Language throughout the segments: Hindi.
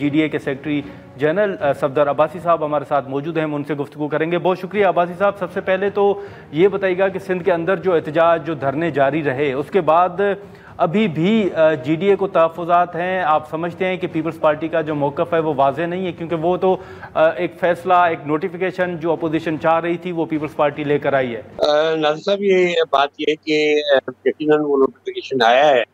जीडीए के सेक्रेटरी जनरल सफदर अब्बासी साहब हमारे साथ मौजूद हैं, हम उनसे गुफ्तगू करेंगे। बहुत शुक्रिया अब्बासी साहब। सबसे पहले तो ये बताइएगा कि सिंध के अंदर जो एहतजाज, जो धरने जारी रहे, उसके बाद अभी भी जीडीए को तहफ़्फ़ुज़ात हैं? आप समझते हैं कि पीपल्स पार्टी का जो मौक़िफ़ है वो वाज़ेह नहीं है, क्योंकि वो तो एक फ़ैसला, एक नोटिफिकेशन जो अपोजिशन चाह रही थी वो पीपल्स पार्टी लेकर आई है। नाज़िर साहब, ये बात ये है कि यकीनन वो नोटिफिकेशन आया है,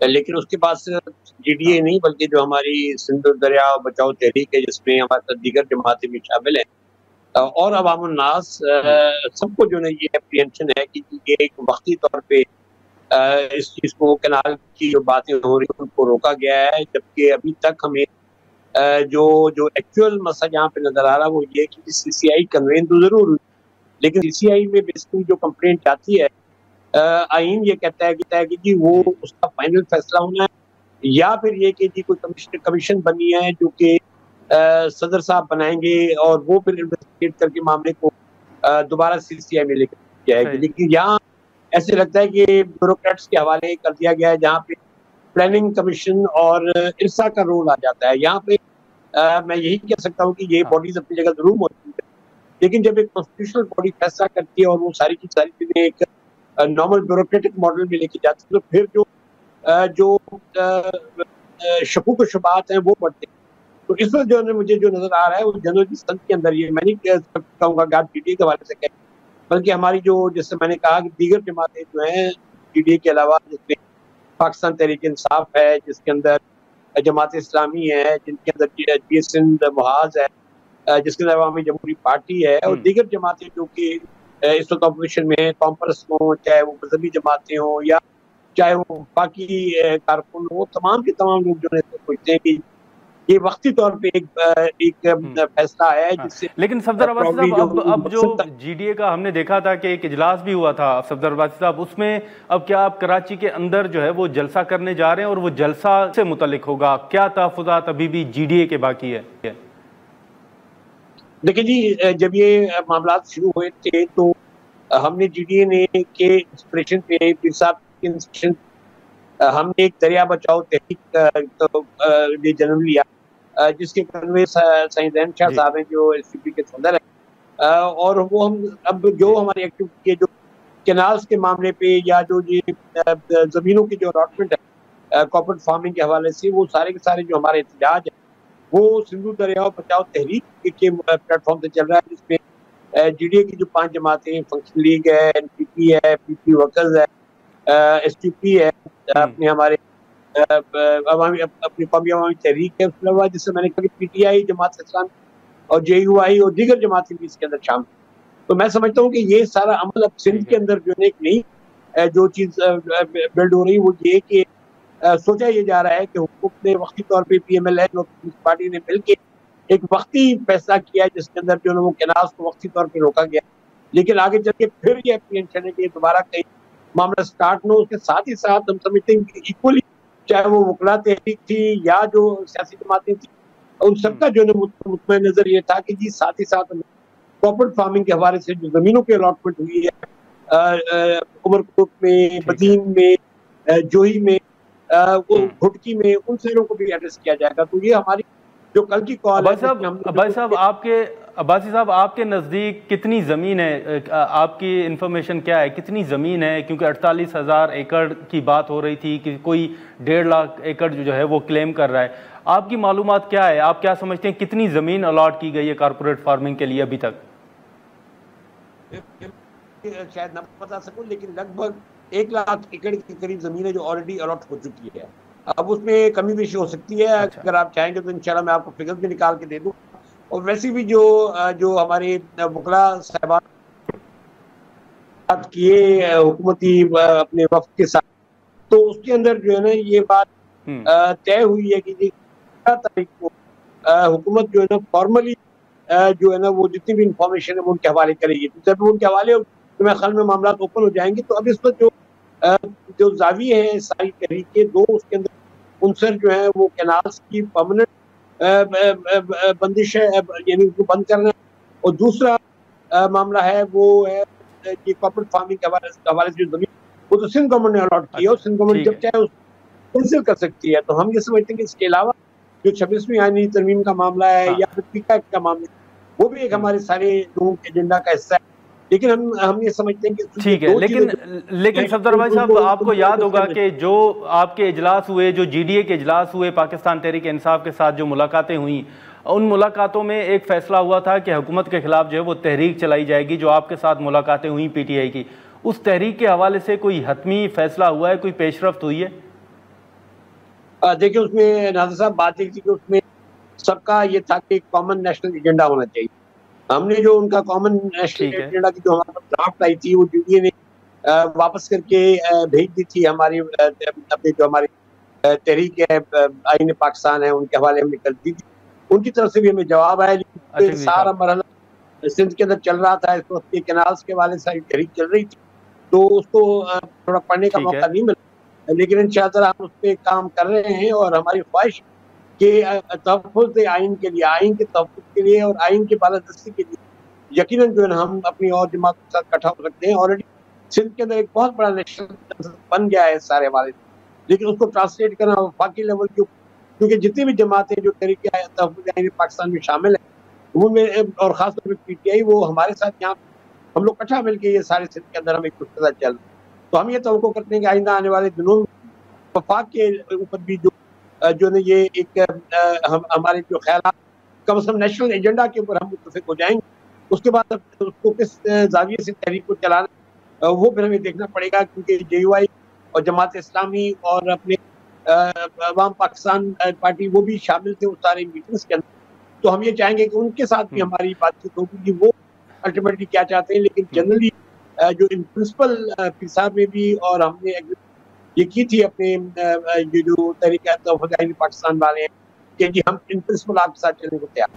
लेकिन उसके बाद सिर्फ जीडीए नहीं बल्कि जो हमारी सिंध दरिया बचाओ तहरीक है, जिसमें हमारे साथ दीगर जमातें भी शामिल हैं, और अवामुन्नास सबको जो है ये एप्रीहेंशन है कि ये एक वक्ती तौर पे इस चीज़ को, कैनाल की जो बातें हो रही हैं उनको रोका गया है, जबकि अभी तक हमें जो जो एक्चुअल मसला यहाँ पे नजर आ रहा है वो ये कि सीसीआई कन्वेन तो जरूर हुई, लेकिन सीसीआई में बेसिकली जो कंप्लेंट आती है, आईन ये कहता है कि जी वो उसका फाइनल फैसला होना है, या फिर ये कि जी कोई कमीशन बनी है जो कि सदर साहब बनाएंगे और वो फिर इन्वेस्टिगेट करके मामले को दोबारा सीसीआई में लेकर जाएगी। लेकिन यहाँ ऐसे लगता है कि ब्यूरोक्रेट्स के हवाले कर दिया गया है, जहाँ पे प्लानिंग कमीशन और इरसा का रोल आ जाता है। यहाँ पे मैं यही कह सकता हूँ कि ये बॉडीज अपनी जगह जरूर मौजूद है, लेकिन जब एक कॉन्स्टिट्यूशनल बॉडी फैसला करती है और वो सारी की सारी चीजें एक नॉर्मल ब्यूरोक्रेटिक मॉडल में लेके जाती है, तो फिर जो शकूक व शुबात हैं वो बढ़ते हैं। तो इस वक्त जो है मुझे जो नजर आ रहा है वो जनरल संघ के अंदर, ये मैं नहीं कहूँगा कि आप जीडीए के हवाले से कहें, बल्कि हमारी जो, जैसे मैंने कहा कि दीगर जमातें जो हैं जीडीए के अलावा, जिसमें पाकिस्तान तहरीक इंसाफ है, जिसके अंदर जमात इस्लामी है, जिनके अंदर जी सिंध मुहाज है, जिसके अंदर अवामी जमहूरी पार्टी है, और दीगर जमातें जो कि इस वक्त ऑपोजिशन में, कॉम्परस हो, चाहे वो मजहबी जमातें हों या चाहे वो बाकी कारकुन हो, तमाम के तमाम लोग जो है सोचते हैं कि ये वक्ती तौर पे एक फैसला है, जिससे लेकिन सफदर अब्बासी साहब, अब जो जीडीए का हमने देखा था कि एक इजलास भी हुआ था सफदर अब्बासी साहब, उसमें अब क्या आप कराची के अंदर जो है वो जलसा करने जा रहे हैं और वो जलसा से मुतल्लिक होगा? क्या तहफ़्फ़ुज़ात अभी भी जीडीए के बाकी है? देखिए जी, जब ये मामला शुरू हुए थे तो हमने जीडीए ने के इंस्पिरेशन पे, पीर साहब के इंस्पिरेशन, हमने एक दरिया बचाओ तहरीक जन्म लिया, जिसके कन्वे सईद शाह साहब हैं जो एसपीपी के सदर हैं, और वो हम अब जो हमारी एक्टिविटी है, जो कैनाल्स के मामले पे या जो ये जमीनों की जो अलॉटमेंट है कॉर्पोरेट फार्मिंग के हवाले से, वो सारे के सारे जो हमारे एहतजाज है वो सिंधु दरिया बचाओ तहरीक के प्लेटफॉर्म से चल रहा है, जिसमें जीडीए की जो 5 जमातें, फंक्शन लीग है, एनपीपी है, पीपी वर्कर्स है, एसटीपी है, अपने हमारे अपनी कौमी अवामी तहरीक है, उसके अलावा जिससे मैंने कहा कि पीटीआई, जमात इस्लामी और जेयूआई और दीगर जमातें भी इसके अंदर शामिल। तो मैं समझता हूँ कि ये सारा अमल अब सिंध के अंदर जो एक नई जो चीज बिल्ड हो रही है वो ये कि सोचा ये जा रहा है कि हुकूमत ने वक्ती तौर पे पीएमएलएन और पीपल्स पार्टी ने मिलकर एक वक्ती फैसला किया, जिसके अंदर जो है वो कैनाल्स को वक्ती तौर पे रोका गया, लेकिन आगे चल के फिर ये अप्रीहेंशन है कि दोबारा कहीं मामला स्टार्ट न हो। उसके साथ ही साथ हम समझते हैं कि इक्वली, चाहे वो वकला तहरीक थी या जो सियासी जमातें थी, उन सबका जो है मुतमईन नजर ये था कि जी साथ ही साथ कॉर्पोरेट फार्मिंग के हवाले से जो जमीनों की अलॉटमेंट हुई है उमरकोट में, बदीन में, जोही में, वो घुटकी में, उन शहरों को भी एड्रेस किया जाएगा। तो ये हमारी जो कल की कॉल है। अब्बासी साहब, आपके नज़दीक कितनी ज़मीन है? आपकी इन्फॉर्मेशन क्या है, कितनी ज़मीन है? क्योंकि 48,000 एकड़ की बात हो रही थी कि कोई 1.5 लाख एकड़ जो है वो क्लेम कर रहा है। आपकी मालूमात क्या है? आप क्या समझते हैं कितनी ज़मीन अलॉट की गई है कारपोरेट फार्मिंग के लिए अभी तक? शायद ना बता सकूं, लेकिन लगभग 1 लाख एकड़ के करीब जमीन है जो ऑलरेडी अलॉट हो चुकी है। अब उसमें कमी पेशी हो सकती है। अगर आप चाहेंगे तो इंशाल्लाह मैं आपको फिगर्स भी निकाल के दे दूं। और वैसे भी जो हमारे वकला साहबान किए हुकूमती अपने वक्त के साथ, तो उसके अंदर जो है ना ये बात तय हुई है कि 11 तारीख को हुकूमत जो है ना फॉर्मली जो है ना वो जितनी भी इंफॉर्मेशन है वो उनके हवाले करेगी। तो जब उनके हवाले तो मैं ख्याल में मामला ओपन हो जाएंगे। तो अब इस पर जो जाविये हैं सारी तहरीकें, दो उसके अंदर उनसर जो है वो कैनाल्स की परमानेंट बंदिश है, यानी उसको बंद करना, और दूसरा मामला है वो है कि कॉर्पोरेट फार्मिंग के हवाले से जो जमीन वो तो सिंध गवर्नमेंट ने अलॉट की है, और सिंध गवर्नमेंट जब चाहे उसको कैंसिल कर सकती है। तो हम ये समझते हैं कि इसके अलावा जो 26वीं आईनी तरमीम का मामला है हाँ। या फिर पीका का मामला है, वो भी एक हमारे सारे लोगों के एजेंडा का हिस्सा है। लेकिन हम ये समझते हैं कि ठीक है, लेकिन सफदर भाई साहब, आपको याद होगा कि जो आपके इजलास हुए, जो जीडीए के इजलास हुए, पाकिस्तान तहरीक इंसाफ के साथ जो मुलाकातें हुई, उन मुलाकातों में एक फैसला हुआ था कि हुकूमत के खिलाफ जो है वो तहरीक चलाई जाएगी। जो आपके साथ मुलाकातें हुई पीटीआई की, उस तहरीक के हवाले से कोई हतमी फैसला हुआ है, कोई पेशरफ्त हुई है? देखिए, उसमें नाज़र साहब बात एक थी कि उसमें सबका ये था कि कॉमन नेशनल एजेंडा होना चाहिए। हमने जो उनका कॉमन नेशनल एजेंडा की जो हमारे पास ड्राफ्ट आई थी, वो जीडीए ने वापस करके भेज दी थी हमारी अपनी जो हमारी तहरीक है आईन पाकिस्तान है, उनके हवाले हमने कर दी थी। उनकी तरफ से भी हमें जवाब आया, लेकिन सारा मरहला सिंध के अंदर चल रहा था, इस वक्त के कैनाल्स के वाले सारी तहरीक चल रही थी, तो उसको थोड़ा पढ़ने का मौका नहीं मिला। लेकिन इंशाअल्लाह हम उस पर काम कर रहे हैं और हमारी ख्वाहिश के तहफ़्फ़ुज़ आइन के लिए, आइन के तहफ़्फ़ुज़ के लिए और आइन की बालादस्ती के लिए यकीनन जो है हम अपनी और जमात के साथ इकट्ठा हो सकते हैं। ऑलरेडी सिंध के अंदर एक बहुत बड़ा नेशनल बन गया है सारे हवाले से, लेकिन उसको ट्रांसलेट करना वफाकी लेवल के, क्योंकि जितनी भी जमातें जो तहरीक तहफ़्फ़ुज़ आइन पाकिस्तान में शामिल हैं, उनमें और ख़ासतौर पर पीटीआई, वो हमारे साथ यहाँ हम लोग इकट्ठा मिलकर ये सारे सिंध के अंदर हम एक दूसरे के साथ चल, तो हम ये तवक्को करते हैं कि आइंदा आने वाले दिनों में वफाक के ऊपर भी जो ने ये एक हमारे जो ख्यालात कम से कम नेशनल एजेंडा के ऊपर हम मुत्तफ़िक हो जाएंगे। उसके बाद उसको किस ज़ाविये से तहरीक को चलाना, वो फिर हमें देखना पड़ेगा, क्योंकि जेयूआई और जमात इस्लामी और अपने अवाम पाकिस्तान पार्टी वो भी शामिल थे उस सारे मीटिंग्स के अंदर। तो हम ये चाहेंगे कि उनके साथ भी हमारी बातचीत होगी कि वो अल्टीमेटली क्या चाहते हैं। लेकिन जनरली जो इन प्रिंसिपल पीर साहब में भी और हमने ये की थी अपने ये जो तहरीक तहफ़्फ़ुज़ आइन पाकिस्तान वाले हैं कि जी हम इन प्रिंसिपल आपके साथ चलने को तैयार।